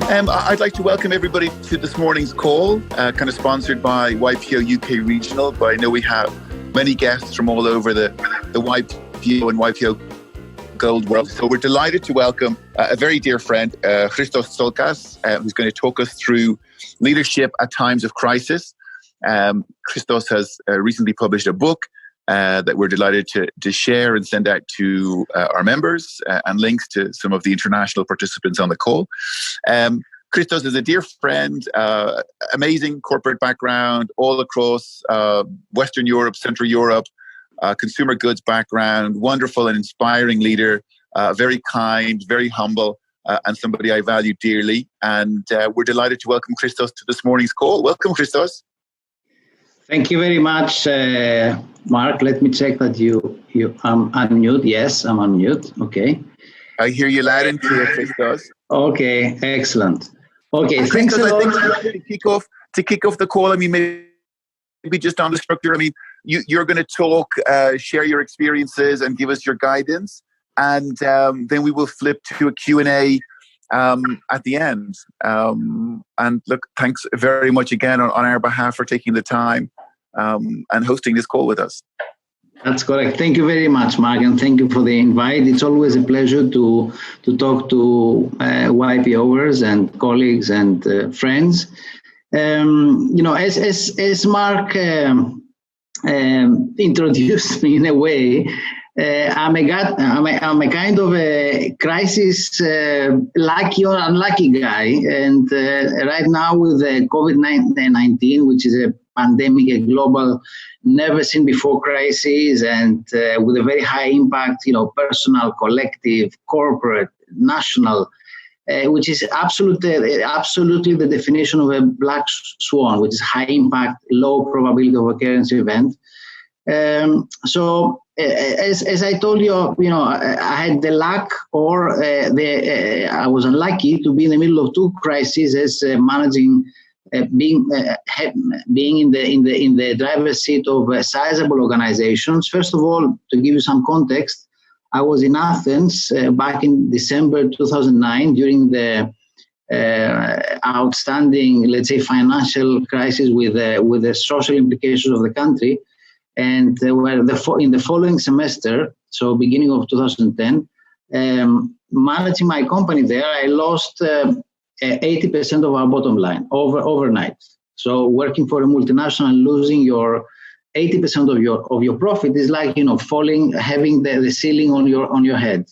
I'd like to welcome everybody to this morning's call, kind of sponsored by YPO UK Regional, but I know we have many guests from all over the YPO and YPO Gold world. So we're delighted to welcome a very dear friend, Christos Tsolkas, who's going to talk us through leadership at times of crisis. Christos has recently published a book that we're delighted to share and send out to our members, and links to some of the international participants on the call. Christos is a dear friend, amazing corporate background all across Western Europe, Central Europe, consumer goods background, wonderful and inspiring leader, very kind, very humble, and somebody I value dearly. And we're delighted to welcome Christos to this morning's call. Welcome, Christos. Thank you very much, Mark. Let me check that you unmute. Yes, I'm unmute. Okay. I hear you loud and clear, Christos. Okay, excellent. Okay, Christos, thanks a lot. I think to kick off the call, I mean, maybe just on the structure, I mean, you're going to talk, share your experiences and give us your guidance. And then we will flip to a Q&A at the end. And look, thanks very much again on our behalf for taking the time and hosting this call with us. That's correct. Thank you very much, Mark, and thank you for the invite. It's always a pleasure to talk to YPOers and colleagues and friends. As Mark introduced me in a way, I'm a kind of a crisis lucky or unlucky guy, and right now with the COVID-19, which is a pandemic, a global, never seen before crisis, and with a very high impact, personal, collective, corporate, national, which is absolutely the definition of a black swan, which is high impact, low probability of occurrence event. So as I told you, I had the luck, or I was unlucky to be in the middle of two crises as managing. Being in the driver's seat of sizable organizations. First of all, to give you some context, I was in Athens back in December 2009 during the outstanding, let's say, financial crisis with the social implications of the country, and in the following semester, so beginning of 2010, managing my company there, I lost 80% of our bottom line overnight. So working for a multinational, losing your 80% of your profit is like having the ceiling on your head.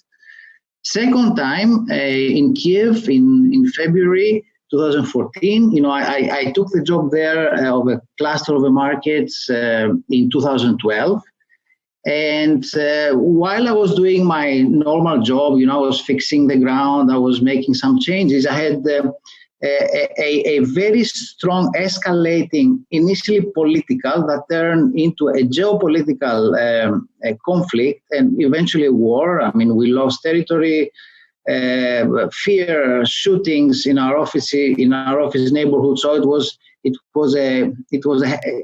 Second time in Kiev in February 2014, I took the job there of a cluster of the markets in 2012. And while I was doing my normal job, I was fixing the ground, I was making some changes. I had a very strong escalating, initially political, that turned into a geopolitical conflict and eventually a war. I mean, we lost territory, fear, shootings in our office neighborhood. So it was a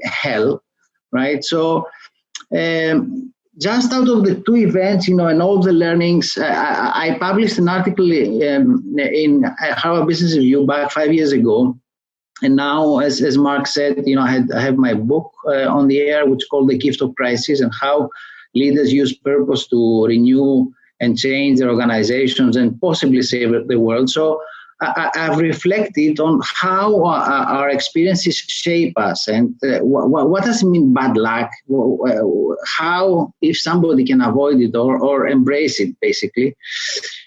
hell, right? So. Just out of the two events, and all the learnings, I published an article in Harvard Business Review back 5 years ago. And now, as Mark said, I have my book on the air, which is called The Gift of Crisis, and how leaders use purpose to renew and change their organizations and possibly save the world. So I've reflected on how our experiences shape us, and what does it mean bad luck? How, if somebody can avoid it or embrace it, basically.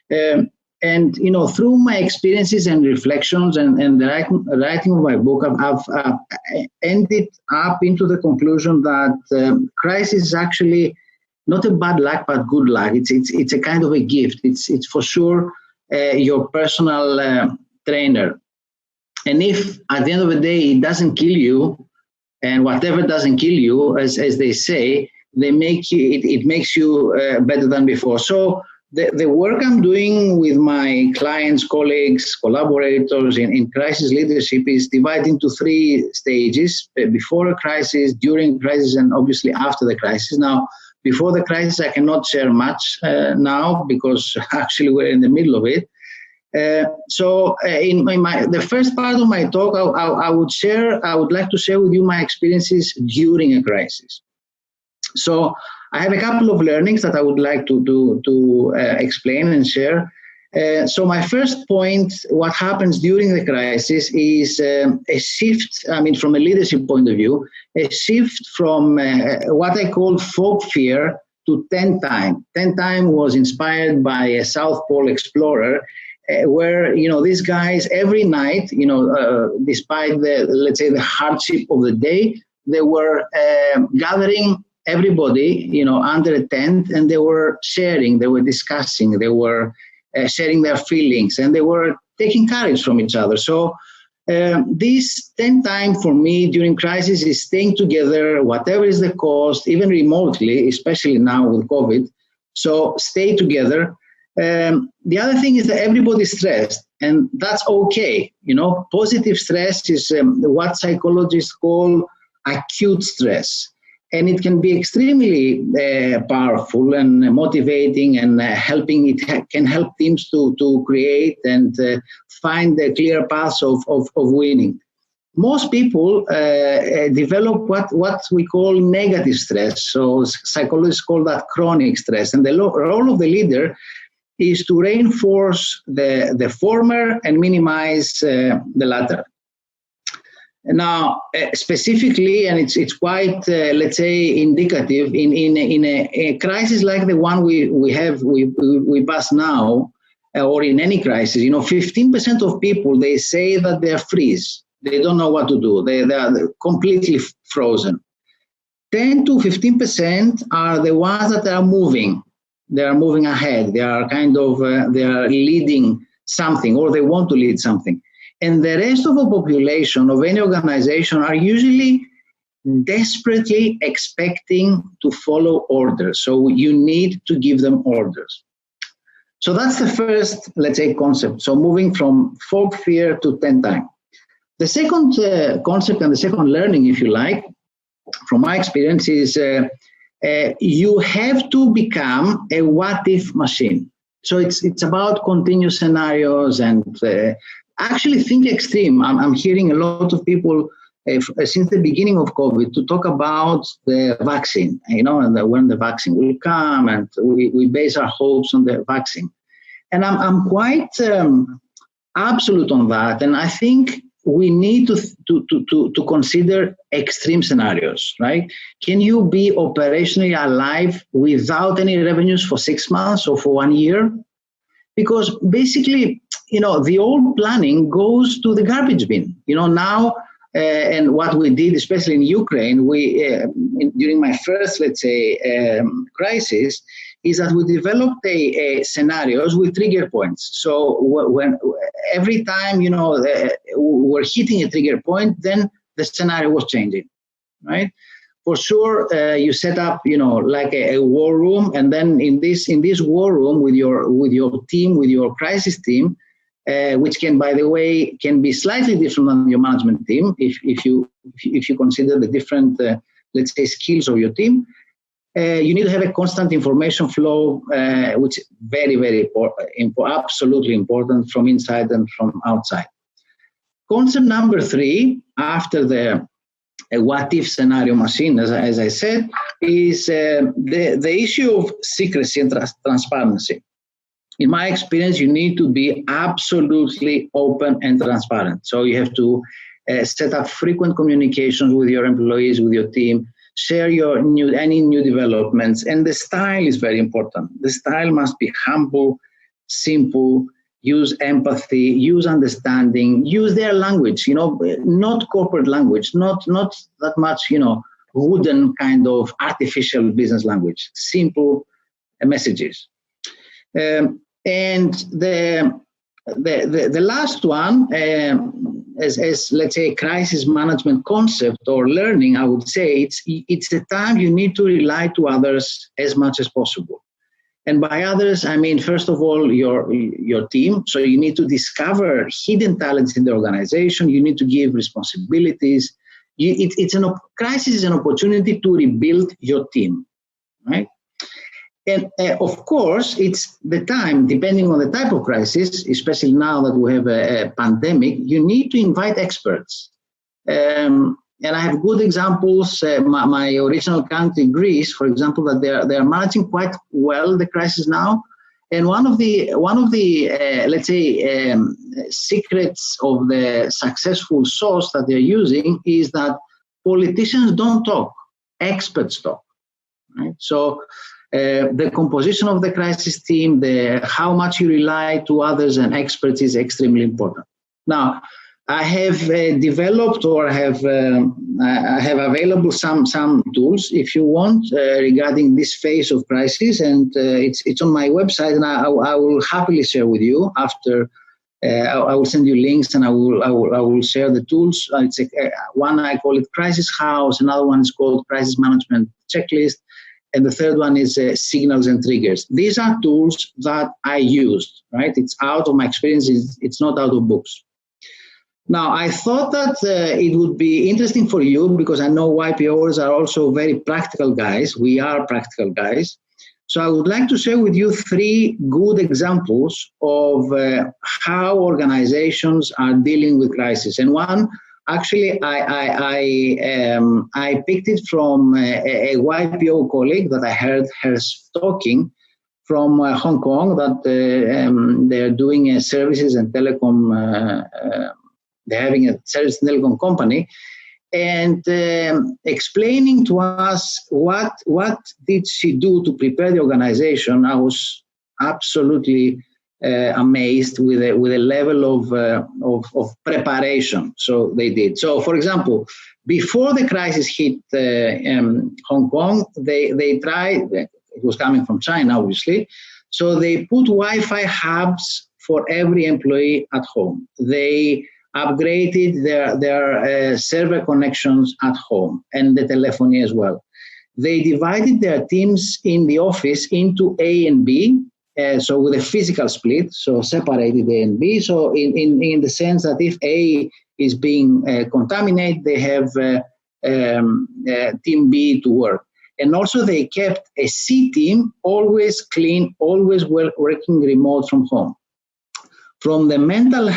And through my experiences and reflections and the writing of my book, I've ended up into the conclusion that crisis is actually not a bad luck, but good luck. It's a kind of a gift. It's for sure your personal trainer. And if at the end of the day it doesn't kill you, and whatever doesn't kill you, as they say, it makes you better than before. So the work I'm doing with my clients, colleagues, collaborators in crisis leadership is divided into three stages: before a crisis, during crisis, and obviously after the crisis. Now, before the crisis, I cannot share much now because actually we're in the middle of it. In the first part of my talk, I would like to share with you my experiences during a crisis. So I have a couple of learnings that I would like to explain and share. So my first point, what happens during the crisis is a shift, from a leadership point of view, a shift from what I call fog fear to 10 time. 10 time was inspired by a South Pole explorer where, these guys every night, despite the hardship of the day, they were gathering everybody, under a tent, and they were sharing, they were discussing, they were sharing their feelings, and they were taking courage from each other. So this 10 time for me during crisis is staying together, whatever is the cost, even remotely, especially now with COVID. So stay together. The other thing is that everybody's stressed, and that's okay. Positive stress is what psychologists call acute stress. And it can be extremely powerful and motivating, and helping. It can help teams to create and find the clear paths of winning. Most people develop what we call negative stress. So psychologists call that chronic stress. And the role of the leader is to reinforce the former and minimize the latter. Now, specifically, and it's quite, indicative in a crisis like the one we pass now, or in any crisis. 15% of people, they say that they freeze. They don't know what to do. They are completely frozen. 10 to 15% are the ones that are moving. They are moving ahead. They are they are leading something, or they want to lead something. And the rest of the population of any organization are usually desperately expecting to follow orders. So you need to give them orders. So that's the first, concept. So moving from fog fear to 10 time. The second concept and the second learning, if you like, from my experience is you have to become a what-if machine. So it's about continuous scenarios and actually think extreme. I'm hearing a lot of people since the beginning of COVID to talk about the vaccine, and when the vaccine will come, and we base our hopes on the vaccine. And I'm quite absolute on that. And I think we need to consider extreme scenarios, right? Can you be operationally alive without any revenues for 6 months or for 1 year? Because basically, the old planning goes to the garbage bin. Now, and what we did, especially in Ukraine, during my first, crisis, is that we developed a scenarios with trigger points. So when every time, we're hitting a trigger point, then the scenario was changing, right? For sure, you set up, like a war room, and then in this war room with your team, with your crisis team, which can, by the way, can be slightly different than your management team if you consider the different, skills of your team. You need to have a constant information flow, which is very, very absolutely important from inside and from outside. Concept number 3, after the what-if scenario machine, as I said, is the issue of secrecy and transparency. In my experience, you need to be absolutely open and transparent. So you have to set up frequent communications with your employees, with your team, share any new developments. And the style is very important. The style must be humble, simple, use empathy, use understanding, use their language, not corporate language, not that much, wooden kind of artificial business language, simple messages. And the last one, as let's say crisis management concept or learning, I would say it's the time you need to rely to others as much as possible. And by others, I mean, first of all, your team. So you need to discover hidden talents in the organization. You need to give responsibilities. Crisis is an opportunity to rebuild your team, right? And of course, it's the time, depending on the type of crisis, especially now that we have a pandemic, you need to invite experts. And I have good examples. My original country, Greece, for example, that they are managing quite well the crisis now. And one of the let's say secrets of the successful sauce that they're using is that politicians don't talk, experts talk. Right? So the composition of the crisis team, how much you rely to others and experts is extremely important. Now, I have developed or I have available some tools if you want regarding this phase of crisis, and it's on my website, and I will happily share with you after. I will send you links, and I will share the tools. It's one I call it Crisis House, another one is called Crisis Management Checklist, and the third one is Signals and Triggers. These are tools that I used. Right, it's out of my experience. It's not out of books. Now, I thought that it would be interesting for you because I know YPOers are also very practical guys. We are practical guys. So I would like to share with you 3 good examples of how organizations are dealing with crisis. And one, actually, I picked it from a YPO colleague that I heard her talking from Hong Kong, that they're doing services and telecom. They're having a service telecom company, and explaining to us what did she do to prepare the organization. I was absolutely amazed with the level of preparation. So they did. So, for example, before the crisis hit Hong Kong, they tried. It was coming from China, obviously. So they put Wi-Fi hubs for every employee at home. They upgraded their server connections at home and the telephony as well. They divided their teams in the office into A and B, so with a physical split, so separated A and B. So in the sense that if A is being contaminated, they have team B to work. And also they kept a C team always clean, always working remote from home. For the mental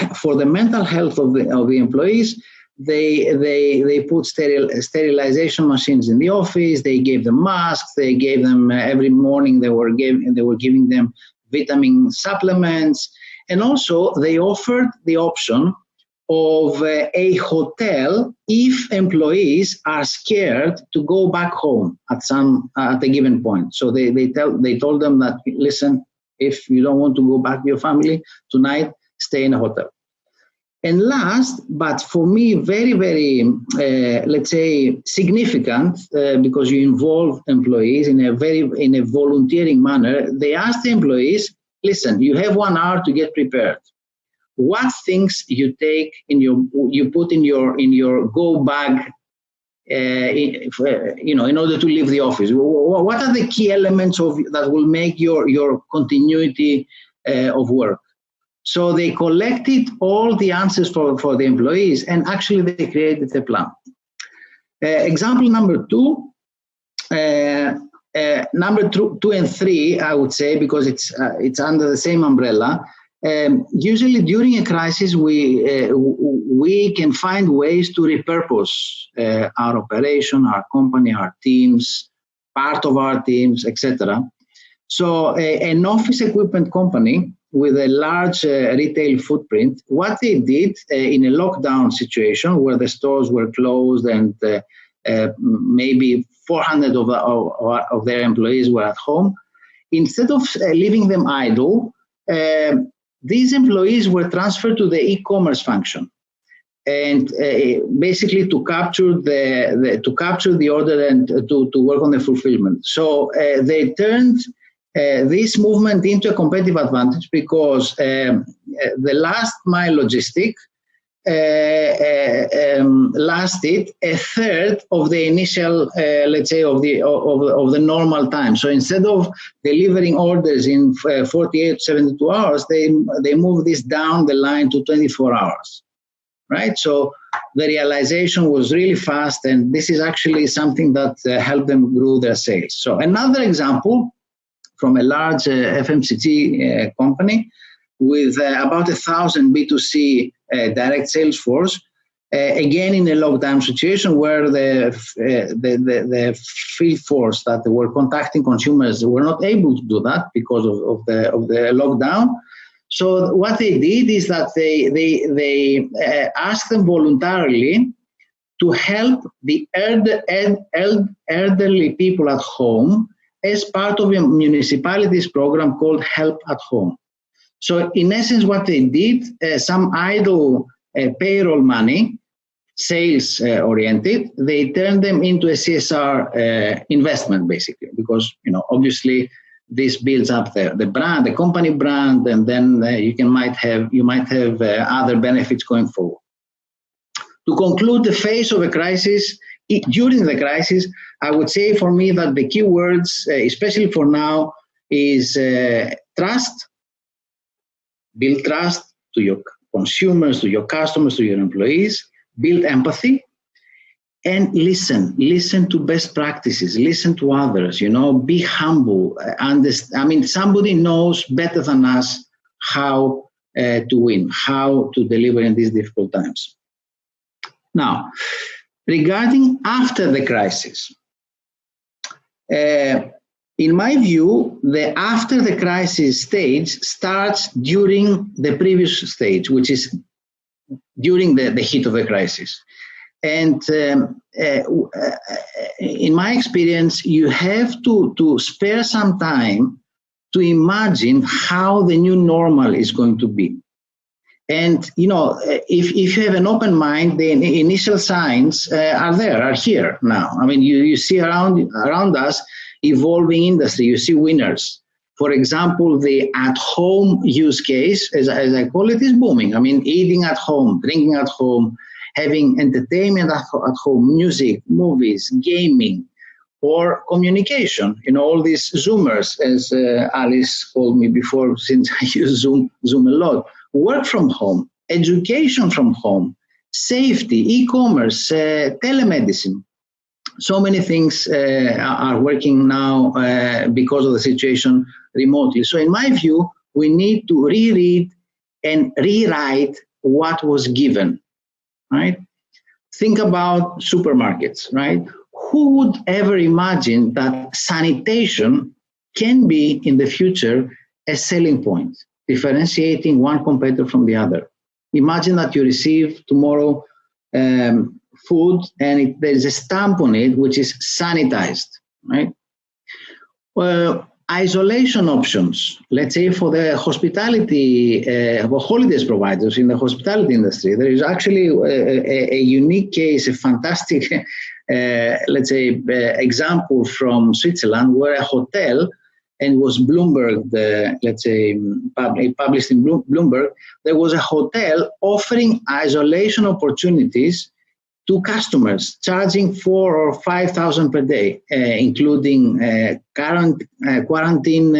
health of the employees, they put sterilization machines in the office. They gave them masks. They gave them every morning. They were giving them vitamin supplements, and also they offered the option of a hotel if employees are scared to go back home at a given point. So they told them that, listen, if you don't want to go back to your family tonight, stay in a hotel. And last, but for me, very, very, let's say, significant, because you involve employees in a volunteering manner, they asked the employees, listen, you have 1 hour to get prepared. What things you put in your go bag, in order to leave the office? What are the key elements that will make your continuity of work? So they collected all the answers for the employees, and actually they created a plan. Example number 2, number 2 and 3, I would say, because it's under the same umbrella. Usually during a crisis, we can find ways to repurpose our operation, our company, our teams, part of our teams, etc. So an office equipment company with a large retail footprint, what they did in a lockdown situation where the stores were closed and maybe 400 of their employees were at home, instead of leaving them idle, these employees were transferred to the e-commerce function, and basically to capture the order and to work on the fulfillment. So they turned this movement into a competitive advantage because the last mile logistic lasted a third of the initial, let's say, of the normal time. So instead of delivering orders in 48 to 72 hours, they moved this down the line to 24 hours, right? So the realization was really fast, and this is actually something that helped them grow their sales. So another example from a large FMCG company with about 1,000 B2C direct sales force. Again, in a lockdown situation where the field force that were contacting consumers were not able to do that because of the lockdown. So what they did is that they asked them voluntarily to help the elderly people at home as part of a municipality's program called Help at Home. So in essence, what they did, some idle payroll money, sales oriented, they turned them into a CSR investment, basically, because obviously this builds up the brand, the company brand, and then you might have other benefits going forward. To conclude the phase of a crisis, during the crisis, I would say for me that the key words, especially for now, is trust. Build trust to your consumers, to your customers, to your employees. Build empathy and listen to best practices, listen to others, be humble. Somebody knows better than us how to win, how to deliver in these difficult times. Now, regarding after the crisis, in my view, the after the crisis stage starts during the previous stage, which is during the heat of the crisis. And in my experience, you have to spare some time to imagine how the new normal is going to be. And, if you have an open mind, the initial signs are here now. You see around us evolving industry, you see winners. For example, the at-home use case, as I call it, is booming. Eating at home, drinking at home, having entertainment at home, music, movies, gaming, or communication. All these Zoomers, as Alice called me before, since I use Zoom a lot. Work from home, education from home, safety, e-commerce, telemedicine. So many things are working now because of the situation remotely. So in my view, we need to reread and rewrite what was given, right? Think about supermarkets, right? Who would ever imagine that sanitation can be in the future a selling point, differentiating one competitor from the other? Imagine that you receive tomorrow food and there is a stamp on it which is sanitized, right? Well, isolation options, let's say for the hospitality, for holidays providers in the hospitality industry, there is actually a unique case, a fantastic, let's say, example from Switzerland where a hotel, and was Bloomberg, let's say, published in Bloomberg, there was a hotel offering isolation opportunities to customers, charging 4,000 or 5,000 per day, including quarantine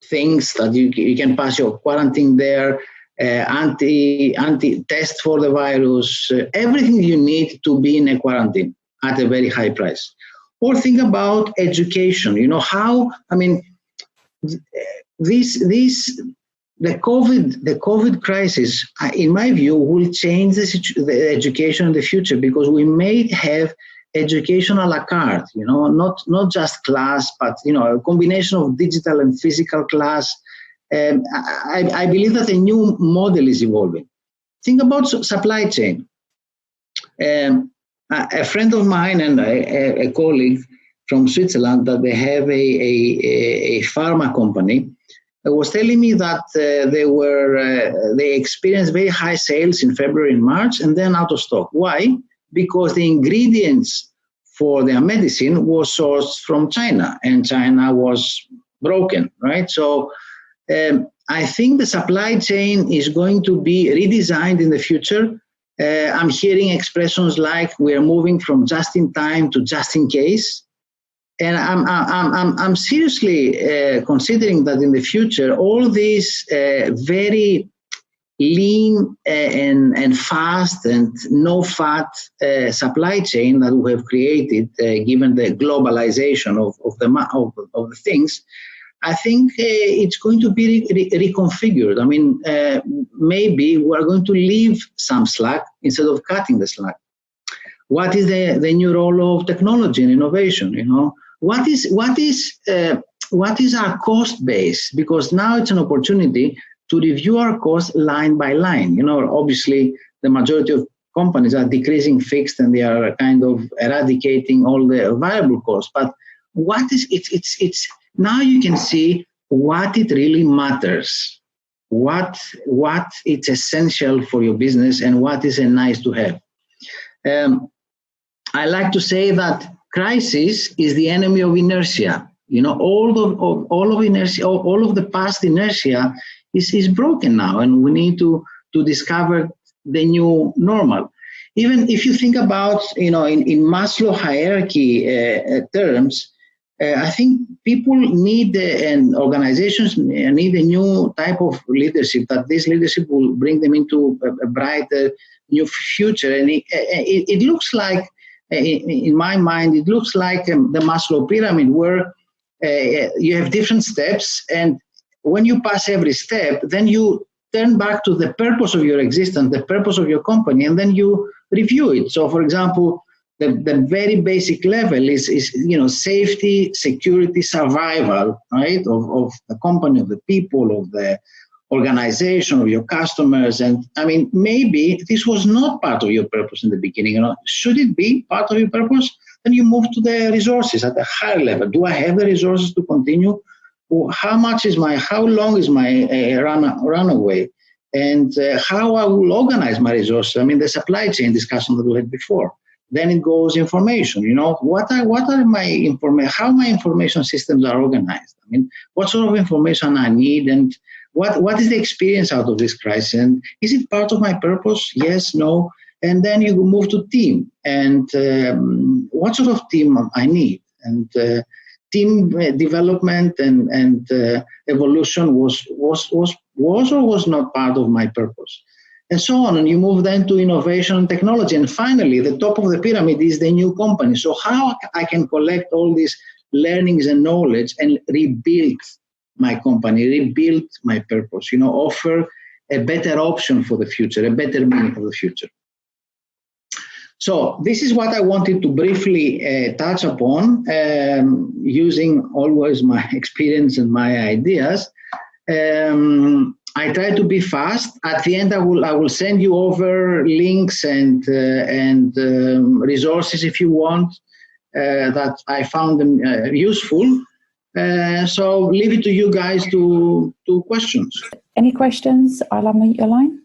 things that you can pass your quarantine there, anti-test for the virus, everything you need to be in a quarantine at a very high price. Or think about education. The COVID crisis, in my view, will change the education in the future, because we may have education a la carte, not just class, but a combination of digital and physical class. I believe that a new model is evolving. Think about supply chain. A friend of mine and a colleague from Switzerland, that they have a pharma company, was telling me that they experienced very high sales in February and March, and then out of stock. Why? Because the ingredients for their medicine was sourced from China, and China was broken, right? So I think the supply chain is going to be redesigned in the future. I'm hearing expressions like we are moving from just in time to just in case. And I'm seriously considering that in the future, all these very lean and fast and no-fat supply chain that we have created, given the globalization of the things, I think it's going to be reconfigured. I mean, maybe we're going to leave some slack instead of cutting the slack. What is the new role of technology and innovation? You know, what is our cost base? Because now it's an opportunity to review our costs line by line. You know, obviously the majority of companies are decreasing fixed and they are kind of eradicating all the variable costs. But what is it's now you can see what it really matters, what it's essential for your business, and what is a nice to have. I like to say that crisis is the enemy of inertia. You know, all of inertia, all of the past inertia is broken now, and we need to discover the new normal. Even if you think about, you know, in Maslow hierarchy terms, I think people need and organizations need a new type of leadership, that this leadership will bring them into a brighter new future. And it looks like, in my mind, it looks like the Maslow pyramid, where you have different steps, and when you pass every step, then you turn back to the purpose of your existence, the purpose of your company, and then you review it. So, for example, the very basic level is you know, safety, security, survival, right, of the company, of the people, of the organization, of your customers. And I mean, maybe this was not part of your purpose in the beginning. You know, should it be part of your purpose? Then you move to the resources at a higher level. Do I have the resources to continue? Or how long is my runaway? And how I will organize my resources. I mean, the supply chain discussion that we had before. Then it goes information. You know, what are my information? How my information systems are organized. I mean, what sort of information I need, and what is the experience out of this crisis? And is it part of my purpose? Yes, no. And then you move to team, and what sort of team I need, and team development and evolution was or was not part of my purpose, and so on. And you move then to innovation and technology. And finally, the top of the pyramid is the new company. So how I can collect all these learnings and knowledge and rebuild my company, rebuild my purpose, you know, offer a better option for the future, a better meaning for the future. So this is what I wanted to briefly touch upon, using always my experience and my ideas. I try to be fast. At the end, I will send you over links and resources if you want, that I found them useful. So leave it to you guys to questions. Any questions? I'll unmute your line.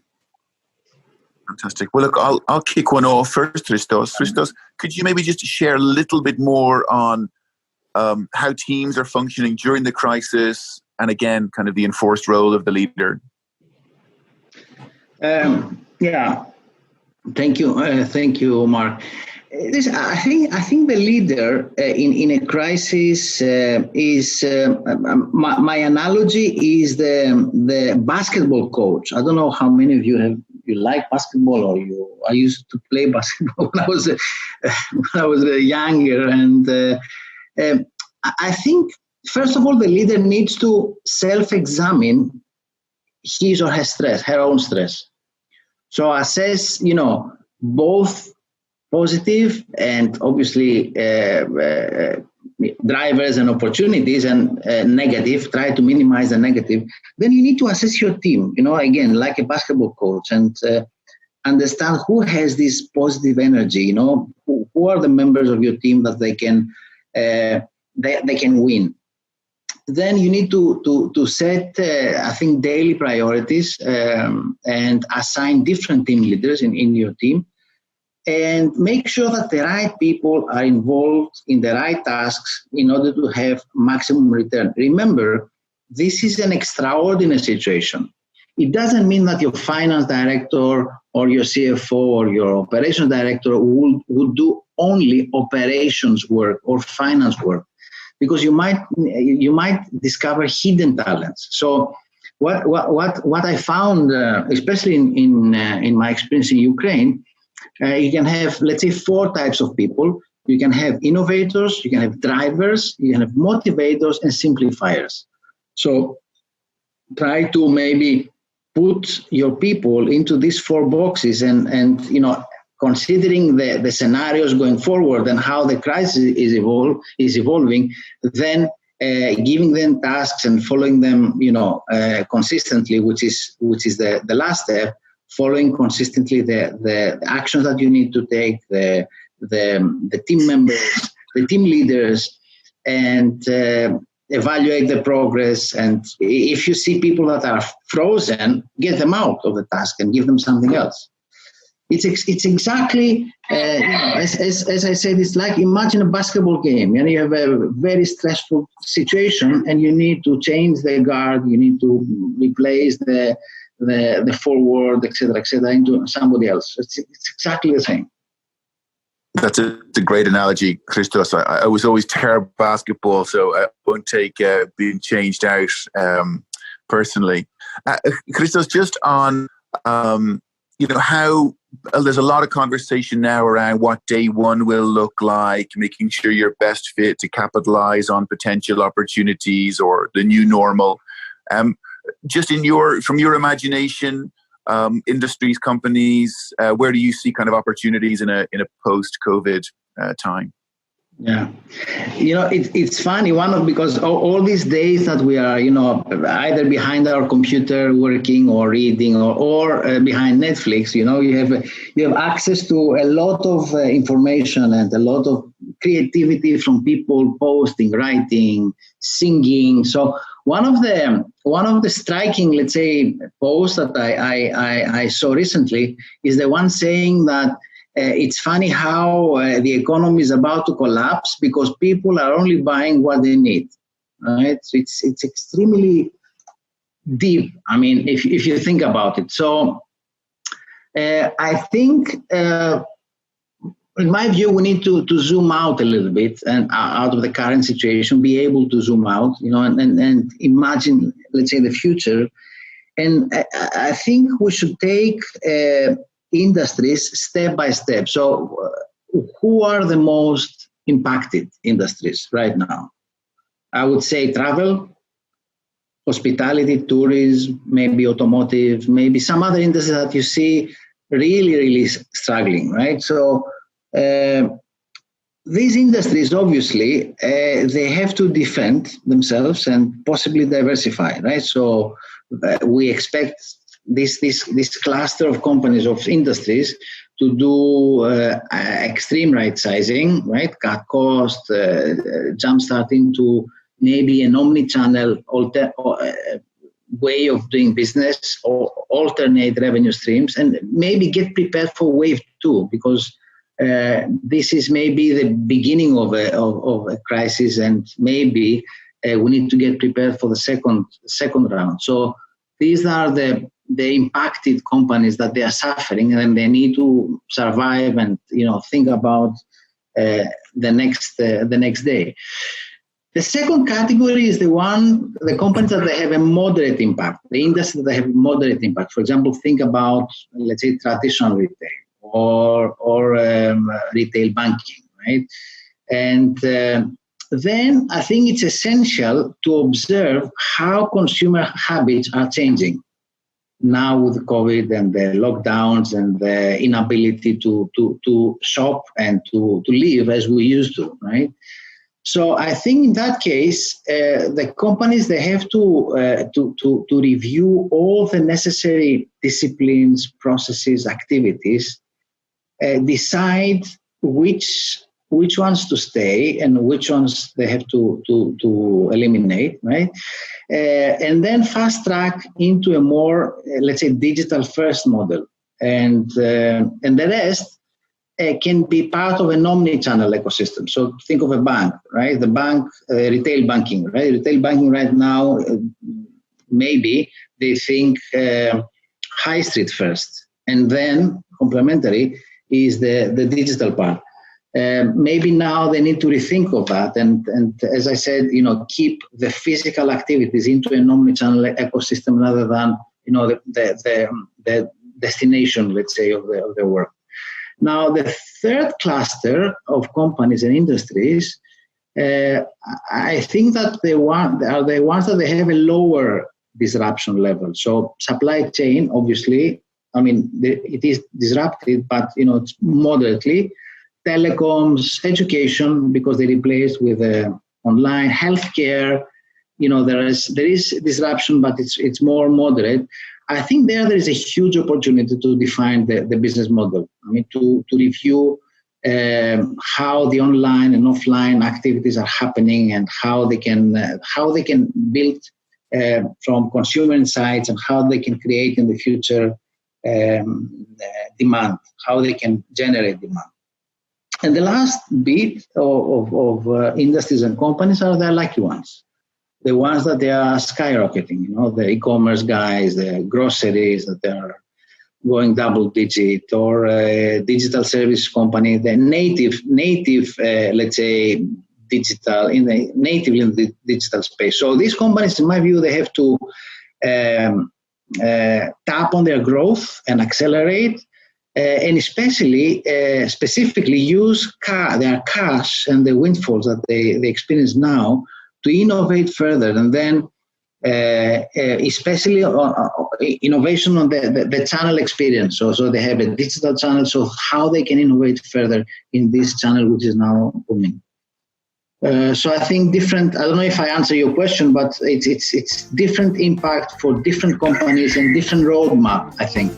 Fantastic. Well, look, I'll kick one off first, Christos. Christos, could you maybe just share a little bit more on how teams are functioning during the crisis, and again, kind of the enforced role of the leader? Yeah, thank you, Mark. I think the leader in a crisis is my analogy is the basketball coach. I don't know how many of you like basketball, or I used to play basketball when I was younger, and I think first of all the leader needs to self-examine his or her own stress. So assess, you know, both positive and obviously drivers and opportunities, and negative, try to minimize the negative. Then you need to assess your team, you know, again, like a basketball coach, and understand who has this positive energy, you know, who are the members of your team that they can win. Then you need to set, I think, daily priorities and assign different team leaders in your team, and make sure that the right people are involved in the right tasks in order to have maximum return. Remember, this is an extraordinary situation. It doesn't mean that your finance director or your CFO or your operations director would do only operations work or finance work, because you might discover hidden talents. So what I found, especially in my experience in Ukraine, you can have, let's say, 4 types of people. You can have innovators, you can have drivers, you can have motivators, and simplifiers. So try to maybe put your people into these 4 boxes, and considering the scenarios going forward and how the crisis is evolving, then giving them tasks and following them, consistently, which is the last step. Following consistently the actions that you need to take, the team members, the team leaders, and evaluate the progress. And if you see people that are frozen, get them out of the task and give them something else. It's exactly, as I said, it's like, imagine a basketball game. You have a very stressful situation and you need to change the guard, you need to replace the forward, etc., into somebody else. It's exactly the same. That's a great analogy, Christos. I was always terrible at basketball, so I won't take being changed out personally. Christos, just on how there's a lot of conversation now around what day one will look like, making sure you're best fit to capitalize on potential opportunities or the new normal. Just from your imagination, industries, companies, where do you see kind of opportunities in a post-COVID time? Yeah, it's funny. Because all these days that we are, either behind our computer working or reading, or behind Netflix, you have access to a lot of information and a lot of creativity from people posting, writing, singing. So one of the striking, let's say, posts that I saw recently is the one saying that it's funny how the economy is about to collapse because people are only buying what they need. Right? So it's extremely deep. I mean, if you think about it. So I think, in my view, we need to zoom out a little bit and out of the current situation, be able to zoom out, and imagine, let's say, the future. And I think we should take industries step by step. So who are the most impacted industries right now? I would say travel, hospitality, tourism, maybe automotive, maybe some other industries that you see really, really struggling, right? So these industries, obviously, they have to defend themselves and possibly diversify, right? So we expect this cluster of companies, of industries, to do extreme right sizing, right? Cut cost, jumpstart into maybe an omni-channel way of doing business, or alternate revenue streams, and maybe get prepared for wave 2, because this is maybe the beginning of a crisis, and maybe we need to get prepared for the second round. So these are the impacted companies that they are suffering, and they need to survive and think about the next day. The second category is the companies that they have a moderate impact, the industries that have moderate impact. For example, think about, let's say, traditional retail or retail banking, right? And then I think it's essential to observe how consumer habits are changing now with COVID and the lockdowns and the inability to shop and to live as we used to, right? So I think in that case, the companies, they have to review all the necessary disciplines, processes, activities, decide which ones to stay and which ones they have to eliminate, right? And then fast track into a more, let's say, digital first model, and the rest can be part of an omni-channel ecosystem. So think of a bank, right? The bank, retail banking, right? Retail banking right now, maybe they think high street first, and then complementary is the digital part. Maybe now they need to rethink of that, and as I said, keep the physical activities into an omnichannel ecosystem rather than the destination, let's say, of the work. Now, the third cluster of companies and industries, I think that are the ones that they have a lower disruption level. So supply chain, obviously, it is disrupted, but it's moderately. Telecoms, education, because they replaced with online, healthcare. There is disruption, but it's more moderate. I think there is a huge opportunity to define the business model. To review how the online and offline activities are happening and how they can build from consumer insights and how they can create in the future demand, how they can generate demand. And the last bit of industries and companies are the lucky ones, the ones that they are skyrocketing. The e-commerce guys, the groceries that they are going double digit, or a digital service company, the native, let's say, digital natively in the digital space. So these companies, in my view, they have to tap on their growth and accelerate. And especially, specifically use their cash and the windfalls that they experience now to innovate further, and then especially innovation on the channel experience. So they have a digital channel, so how they can innovate further in this channel, which is now booming. So I think different, I don't know if I answer your question, but it's different impact for different companies and different roadmap, I think.